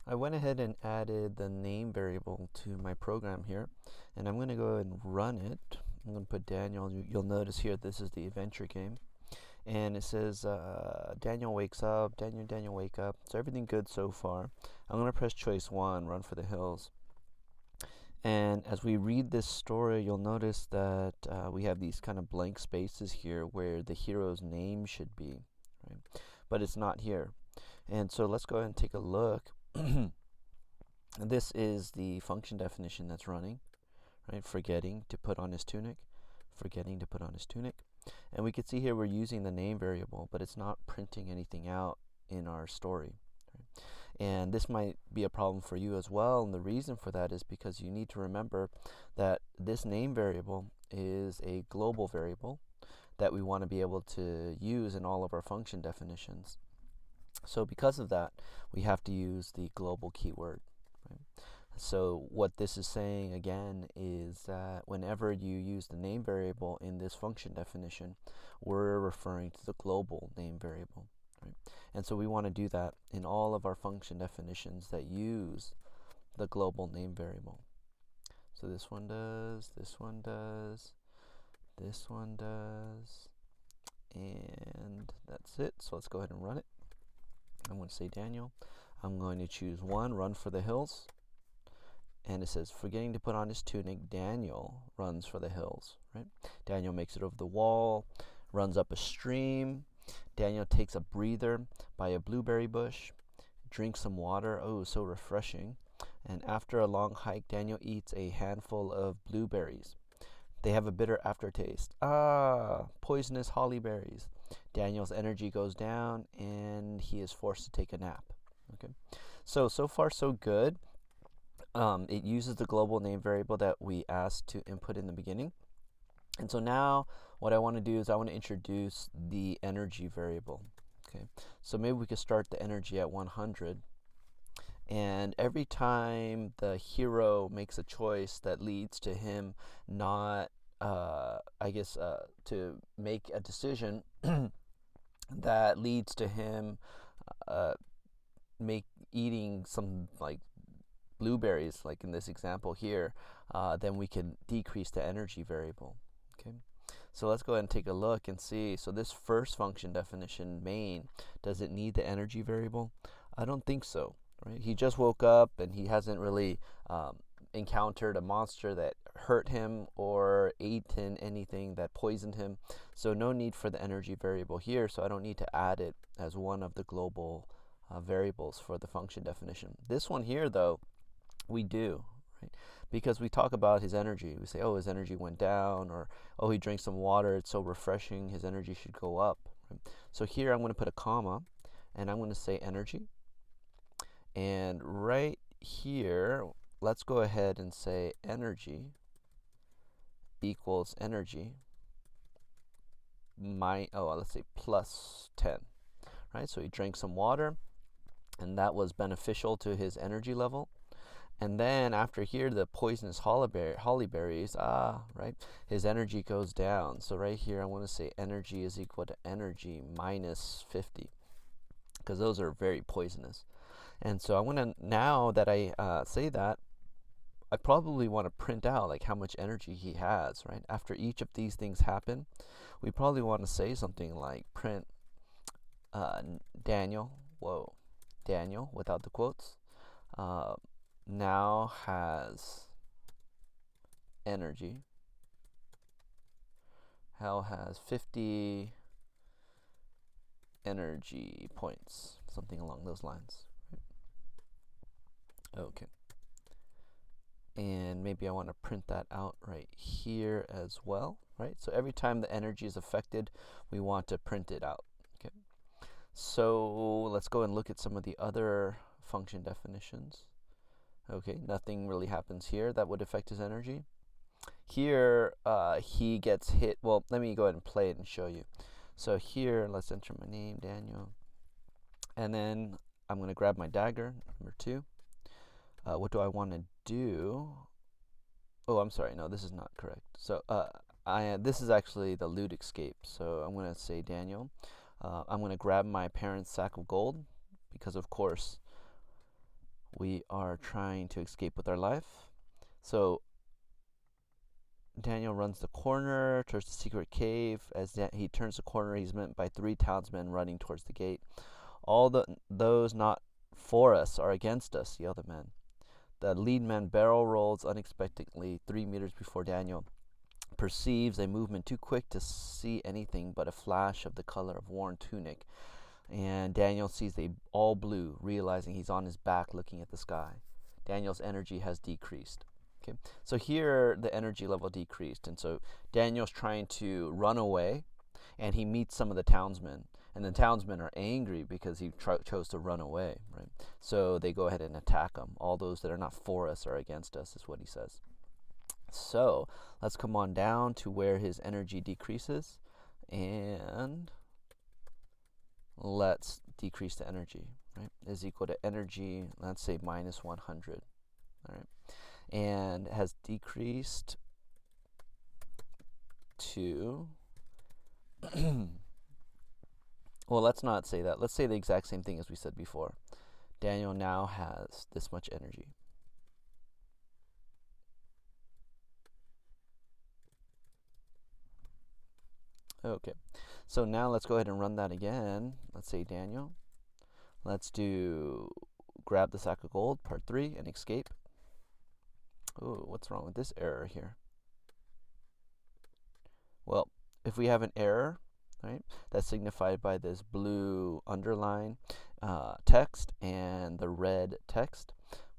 I went ahead and added the name variable to my program here, and I'm going to go and run it. I'm going to put Daniel. You'll notice here this is the adventure game, and it says Daniel wakes up, Daniel wake up. So everything good so far. I'm going to press choice 1, run for the hills. And as we read this story, you'll notice that we have these kind of blank spaces here where the hero's name should be, right? But it's not here. And so let's go ahead and take a look. This is the function definition that's running, right? Forgetting to put on his tunic, forgetting to put on his tunic. And we can see here we're using the name variable, but it's not printing anything out in our story. Right? And this might be a problem for you as well, and the reason for that is because you need to remember that this name variable is a global variable that we want to be able to use in all of our function definitions. So because of that, we have to use the global keyword. Right? So what this is saying again is that whenever you use the name variable in this function definition, we're referring to the global name variable. Right? And so we want to do that in all of our function definitions that use the global name variable. So this one does, this one does, this one does, and that's it. So let's go ahead and run it. I'm going to say Daniel. I'm going to choose 1, run for the hills. And it says, forgetting to put on his tunic, Daniel runs for the hills. Right? Daniel makes it over the wall, runs up a stream. Daniel takes a breather by a blueberry bush, drinks some water. Oh, so refreshing. And after a long hike, Daniel eats a handful of blueberries. They have a bitter aftertaste. Ah, poisonous holly berries. Daniel's energy goes down and he is forced to take a nap. Okay, so far so good. It uses the global name variable that we asked to input in the beginning. And so now what I want to do is I want to introduce the energy variable. Okay, so maybe we could start the energy at 100. And every time the hero makes a choice that leads to him not, to make a decision that leads to him eating some like blueberries, like in this example here, then we can decrease the energy variable. Okay, so let's go ahead and take a look and see. So this first function definition, main, does it need the energy variable? I don't think so. Right? He just woke up and he hasn't really encountered a monster that hurt him or eaten anything that poisoned him. So no need for the energy variable here, so I don't need to add it as one of the global variables for the function definition. This one here, though, we do, right? Because we talk about his energy. We say, oh, his energy went down, or, oh, he drank some water, it's so refreshing, his energy should go up. Right? So here I'm going to put a comma, and I'm going to say energy. And right here, let's go ahead and say energy equals energy let's say plus 10. Right? So he drank some water, and that was beneficial to his energy level. And then after here, the poisonous holly berries, right, his energy goes down. So right here, I want to say energy is equal to energy minus 50, because those are very poisonous. And so I want to, now that I say that, I probably want to print out like how much energy he has, right? After each of these things happen, we probably want to say something like print Daniel without the quotes, now has energy, has 50 energy points, something along those lines. Okay. And maybe I want to print that out right here as well, right? So every time the energy is affected, we want to print it out. Okay. So let's go and look at some of the other function definitions. Okay, nothing really happens here that would affect his energy. Here, he gets hit. Well, let me go ahead and play it and show you. So here, let's enter my name, Daniel. And then I'm going to grab my dagger, number 2. What do I want to do? Oh, I'm sorry. No, this is not correct. So this is actually the loot escape. So I'm going to say Daniel. I'm going to grab my parents' sack of gold because, of course, we are trying to escape with our life. So Daniel runs the corner towards the secret cave. As he turns the corner, he's met by 3 townsmen running towards the gate. All those not for us are against us, yell the men. The lead man barrel rolls unexpectedly 3 meters before Daniel perceives a movement too quick to see anything but a flash of the color of worn tunic. And Daniel sees all blue, realizing he's on his back looking at the sky. Daniel's energy has decreased. Okay, so here the energy level decreased, and so Daniel's trying to run away, and he meets some of the townsmen, and the townsmen are angry because he chose to run away, right? So they go ahead and attack him. All those that are not for us are against us, is what he says. So let's come on down to where his energy decreases, and let's decrease the energy, right? Is equal to energy, let's say minus 100, all right? And has decreased to well, let's not say that. Let's say the exact same thing as we said before. Daniel now has this much energy. Okay, so now let's go ahead and run that again. Let's say Daniel. Let's do grab the sack of gold, part 3, and escape. Oh, what's wrong with this error here? Well, if we have an error, right, that's signified by this blue underline text and the red text,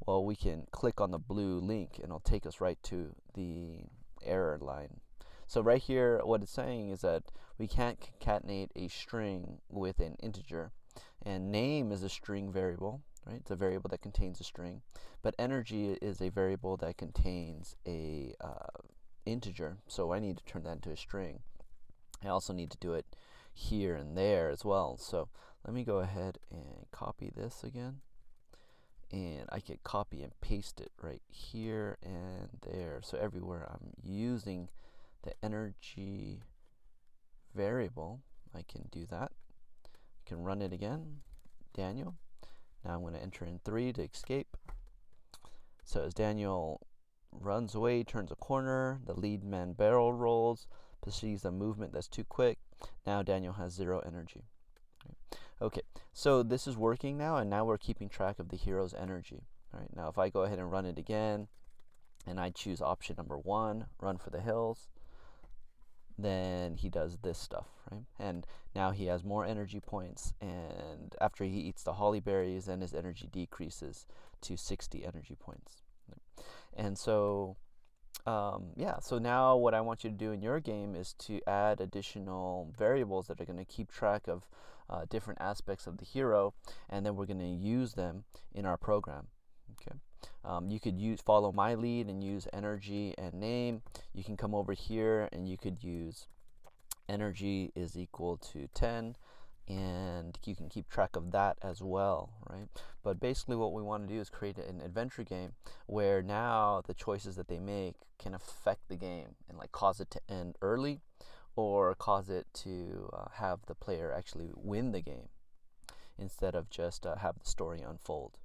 well, we can click on the blue link and it'll take us right to the error line. So right here, what it's saying is that we can't concatenate a string with an integer. And name is a string variable, right? It's a variable that contains a string. But energy is a variable that contains a integer. So I need to turn that into a string. I also need to do it here and there as well. So let me go ahead and copy this again. And I could copy and paste it right here and there. So everywhere I'm using the energy variable, I can do that. I can run it again, Daniel. Now I'm going to enter in 3 to escape. So as Daniel runs away, turns a corner, the lead man barrel rolls, perceives a movement that's too quick. Now Daniel has 0 energy. Okay, so this is working now, and now we're keeping track of the hero's energy. All right, now if I go ahead and run it again, and I choose option number 1, run for the hills, then he does this stuff, right? And now he has more energy points, and after he eats the holly berries, then his energy decreases to 60 energy points. And so so now what I want you to do in your game is to add additional variables that are going to keep track of different aspects of the hero, and then we're going to use them in our program. Okay. You could follow my lead and use energy and name. You can come over here and you could use energy is equal to 10, and you can keep track of that as well, right? But basically what we want to do is create an adventure game where now the choices that they make can affect the game and like cause it to end early or cause it to have the player actually win the game instead of just have the story unfold.